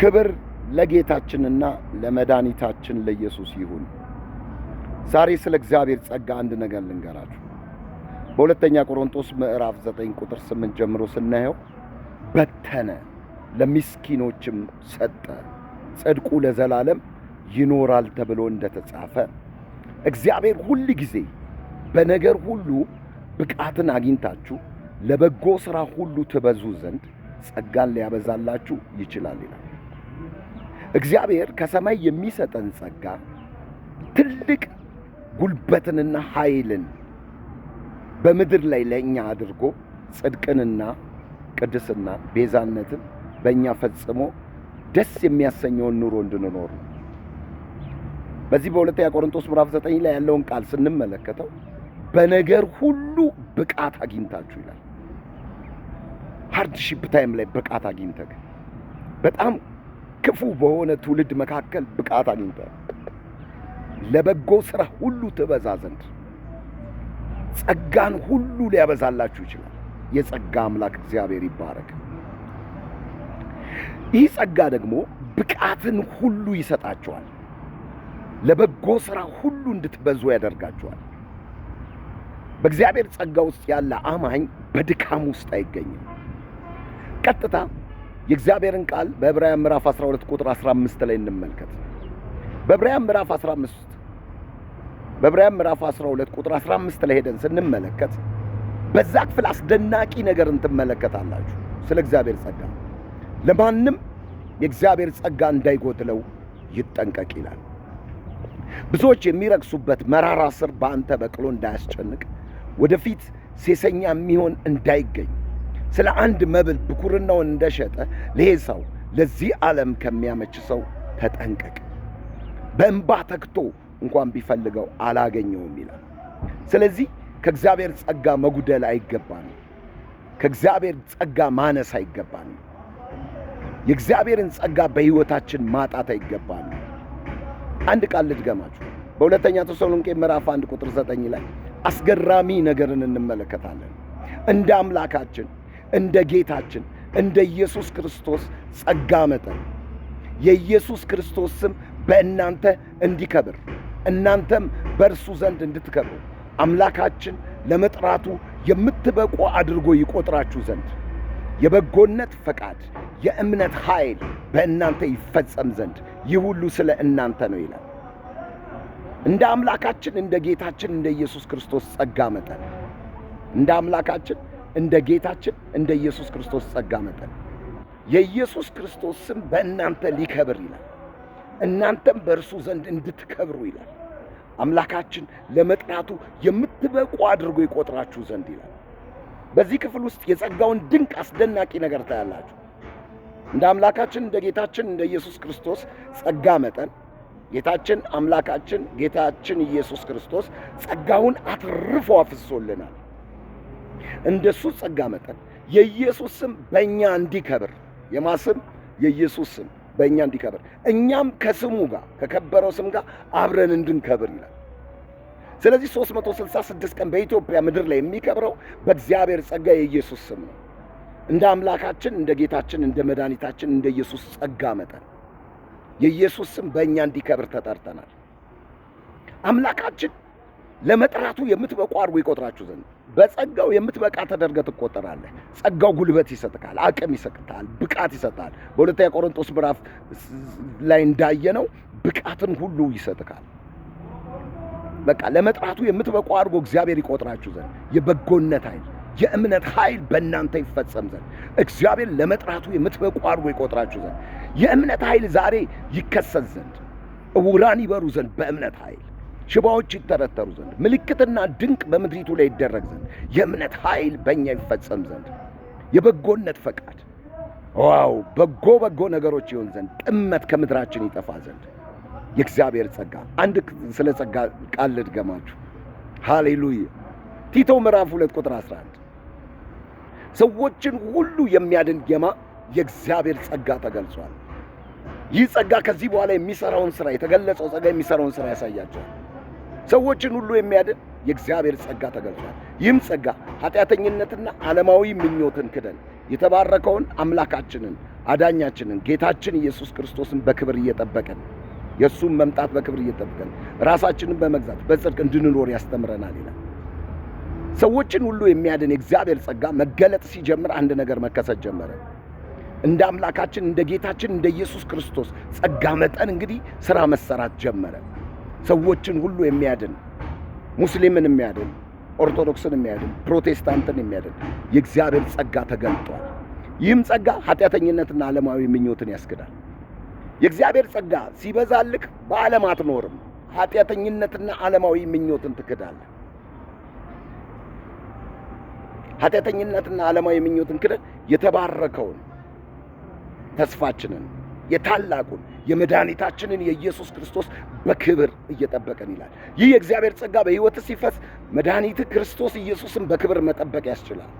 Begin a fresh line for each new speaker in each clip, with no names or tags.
ክብር ለጌታችንና ለመድኃኒታችን ለኢየሱስ ይሁን። ዛሬ ስለ እግዚአብሔር ጸጋ አንድ ነገር ልንገራችሁ። በሁለተኛ ቆሮንቶስ ምዕራፍ 9 ቁጥር 8 ጀምሮ ስናየው በተነ፣ ለምስኪኖችም ሰጠ፣ ጽድቁ ለዘላለም ይኖራል ተብሎ እንደተጻፈ እግዚአብሔር ሁል ጊዜ በነገር ሁሉ ብቃትን አግኝታችሁ ለበጎ ሥራ ሁሉ ትበዙ ዘንድ ጸጋን ሊያበዛላችሁ ይችላል ይላል። እግዚአብሔር ከሰማይ የሚሰጠን ጸጋ ትልቅ ጉልበትንና ኃይልን በምድር ላይ ለእኛ አድርጎ ጽድቅንና ቅድስና ቤዛነትን በእኛ ፈጽሞ ደስ የሚያሰኘውን ኑሮ እንድንኖር ነው። በዚህ በሁለተኛ ቆሮንቶስ ምዕራፍ 9 ላይ ያለውን ቃል ስንመለከተው በነገር ሁሉ ብቃት አግኝታችሁ ይላል። ሃርድሺፕ ታይም ላይ ብቃት አግኝተህ፣ በጣም ክፉ በሆነ ትውልድ መካከል ብቃት አግኝተህ ለበጎ ሥራ ሁሉ ትበዛ ዘንድ ጸጋን ሁሉ ሊያበዛላችሁ ይችላል። የጸጋ አምላክ እግዚአብሔር ይባረክ። ይህ ጸጋ ደግሞ ብቃትን ሁሉ ይሰጣችኋል። ለበጎ ሥራ ሁሉ እንድትበዙ ያደርጋችኋል። በእግዚአብሔር ጸጋ ውስጥ ያለ አማኝ በድካም ውስጥ አይገኝም። ቀጥታ የእግዚአብሔርን ቃል በዕብራውያን ምዕራፍ 12 ቁጥር 15 ላይ እንመልከት። በዕብራውያን ምዕራፍ 12 ቁጥር 15 ላይ ሄደን ስንመለከት በዛ ክፍል አስደናቂ ነገርን ትመለከታላችሁ። ስለ እግዚአብሔር ጸጋ ለማንም የእግዚአብሔር ጸጋ እንዳይጎድለው ይጠንቀቅ ይላል። ብዙዎች የሚረክሱበት መራራ ስር በአንተ በቅሎ እንዳያስጨንቅ፣ ወደፊት ሴሰኛ የሚሆን እንዳይገኝ፣ ስለ አንድ መብል ብኩርናውን እንደሸጠ ለዔሳው ለዚህ ዓለም ከሚያመች ሰው ተጠንቀቅ። በእንባ ተግቶ እንኳን ቢፈልገው አላገኘውም ይላል። ስለዚህ ከእግዚአብሔር ጸጋ መጉደል አይገባንም። ከእግዚአብሔር ጸጋ ማነስ አይገባንም። የእግዚአብሔርን ጸጋ በሕይወታችን ማጣት አይገባንም። አንድ ቃል ልድገማችሁ። በሁለተኛ ተሰሎንቄ ምዕራፍ 1 ቁጥር 9 ላይ አስገራሚ ነገርን እንመለከታለን። እንደ አምላካችን እንደ ጌታችን እንደ ኢየሱስ ክርስቶስ ጸጋ መጠን የኢየሱስ ክርስቶስ ስም በእናንተ እንዲከብር እናንተም በእርሱ ዘንድ እንድትከብሩ አምላካችን ለመጥራቱ የምትበቁ አድርጎ ይቆጥራችሁ ዘንድ የበጎነት ፈቃድ የእምነት ኃይል በእናንተ ይፈጸም ዘንድ ይህ ሁሉ ስለ እናንተ ነው ይላል። እንደ አምላካችን እንደ ጌታችን እንደ ኢየሱስ ክርስቶስ ጸጋ መጠን እንደ አምላካችን እንደ ጌታችን እንደ ኢየሱስ ክርስቶስ ጸጋ መጠን የኢየሱስ ክርስቶስ ስም በእናንተ ሊከብር ይላል። እናንተም በእርሱ ዘንድ እንድትከብሩ ይላል። አምላካችን ለመጥራቱ የምትበቁ አድርጎ ይቆጥራችሁ ዘንድ ይላል። በዚህ ክፍል ውስጥ የጸጋውን ድንቅ አስደናቂ ነገር ታያላችሁ። እንደ አምላካችን እንደ ጌታችን እንደ ኢየሱስ ክርስቶስ ጸጋ መጠን ጌታችን አምላካችን ጌታችን ኢየሱስ ክርስቶስ ጸጋውን አትርፎ አፍሶልናል። እንደሱ ጸጋ መጠን የኢየሱስ ስም በእኛ እንዲከብር የማስም የኢየሱስ ስም በእኛ እንዲከብር እኛም ከስሙ ጋር ከከበረው ስም ጋር አብረን እንድንከብር ይላል። ስለዚህ 366 ቀን በኢትዮጵያ ምድር ላይ የሚከብረው በእግዚአብሔር ጸጋ የኢየሱስ ስም ነው። እንደ አምላካችን እንደ ጌታችን እንደ መድኃኒታችን እንደ ኢየሱስ ጸጋ መጠን የኢየሱስ ስም በእኛ እንዲከብር ተጠርተናል። አምላካችን ለመጥራቱ የምትበቁ አድርጎ ይቆጥራችሁ ዘንድ በጸጋው የምትበቃ ተደርገህ ትቆጠራለህ። ጸጋው ጉልበት ይሰጥካል፣ አቅም ይሰጥካል፣ ብቃት ይሰጣል። በሁለተኛ ቆሮንቶስ ምዕራፍ ላይ እንዳየነው ብቃትን ሁሉ ይሰጥካል። በቃ ለመጥራቱ የምትበቁ አድርጎ እግዚአብሔር ይቆጥራችሁ ዘንድ የበጎነት ኃይል የእምነት ኃይል በእናንተ ይፈጸም ዘንድ እግዚአብሔር ለመጥራቱ የምትበቁ አድርጎ ይቆጥራችሁ ዘንድ የእምነት ኃይል ዛሬ ይከሰት ዘንድ ዕውራን ይበሩ ዘንድ በእምነት ኃይል ሽባዎች ይተረተሩ ዘንድ ምልክትና ድንቅ በምድሪቱ ላይ ይደረግ ዘንድ የእምነት ኃይል በእኛ ይፈጸም ዘንድ የበጎነት ፈቃድ ዋው በጎ ነገሮች ይሆን ዘንድ ጥመት ከምድራችን ይጠፋ ዘንድ የእግዚአብሔር ጸጋ አንድ ስለ ጸጋ ቃል ልድገማችሁ። ሃሌሉያ። ቲቶ ምዕራፍ 2 ቁጥር 11 ሰዎችን ሁሉ የሚያድን የእግዚአብሔር ጸጋ ተገልጿል። ይህ ጸጋ ከዚህ በኋላ የሚሰራውን ስራ የተገለጸው ጸጋ የሚሰራውን ስራ ያሳያቸዋል። ሰዎችን ሁሉ የሚያድን የእግዚአብሔር ጸጋ ተገልጿል። ይህም ጸጋ ኃጢአተኝነትና ዓለማዊ ምኞትን ክደን የተባረከውን አምላካችንን አዳኛችንን ጌታችን ኢየሱስ ክርስቶስን በክብር እየጠበቀን የእሱን መምጣት በክብር እየጠበቀን ራሳችንን በመግዛት በጽድቅ እንድንኖር ያስተምረናል ይላል። ሰዎችን ሁሉ የሚያድን የእግዚአብሔር ጸጋ መገለጥ ሲጀምር አንድ ነገር መከሰት ጀመረ። እንደ አምላካችን እንደ ጌታችን እንደ ኢየሱስ ክርስቶስ ጸጋ መጠን እንግዲህ ሥራ መሰራት ጀመረ። ሰዎችን ሁሉ የሚያድን ሙስሊምን የሚያድን ኦርቶዶክስን የሚያድን ፕሮቴስታንትን የሚያድን የእግዚአብሔር ጸጋ ተገልጧል። ይህም ጸጋ ኃጢአተኝነትና ዓለማዊ ምኞትን ያስክዳል። የእግዚአብሔር ጸጋ ሲበዛልክ በዓለም አትኖርም። ኃጢአተኝነትና ዓለማዊ ምኞትን ትክዳለህ። ኃጢአተኝነትና ዓለማዊ ምኞትን ክደህ የተባረከውን ተስፋችንን የታላቁን የመድኃኒታችንን የኢየሱስ ክርስቶስ በክብር እየጠበቀን ይላል። ይህ የእግዚአብሔር ጸጋ በሕይወት ሲፈስ መድኃኒት ክርስቶስ ኢየሱስን በክብር መጠበቅ ያስችላል።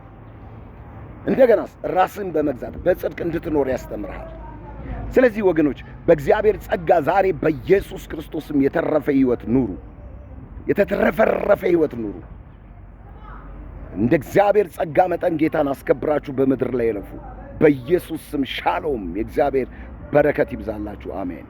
እንደገናስ ራስን በመግዛት በጽድቅ እንድትኖር ያስተምርሃል። ስለዚህ ወገኖች በእግዚአብሔር ጸጋ ዛሬ በኢየሱስ ክርስቶስም የተረፈ ሕይወት ኑሩ፣ የተትረፈረፈ ሕይወት ኑሩ። እንደ እግዚአብሔር ጸጋ መጠን ጌታን አስከብራችሁ በምድር ላይ እለፉ። በኢየሱስ ስም ሻሎም፣ የእግዚአብሔር በረከት ይብዛላችሁ። አሜን።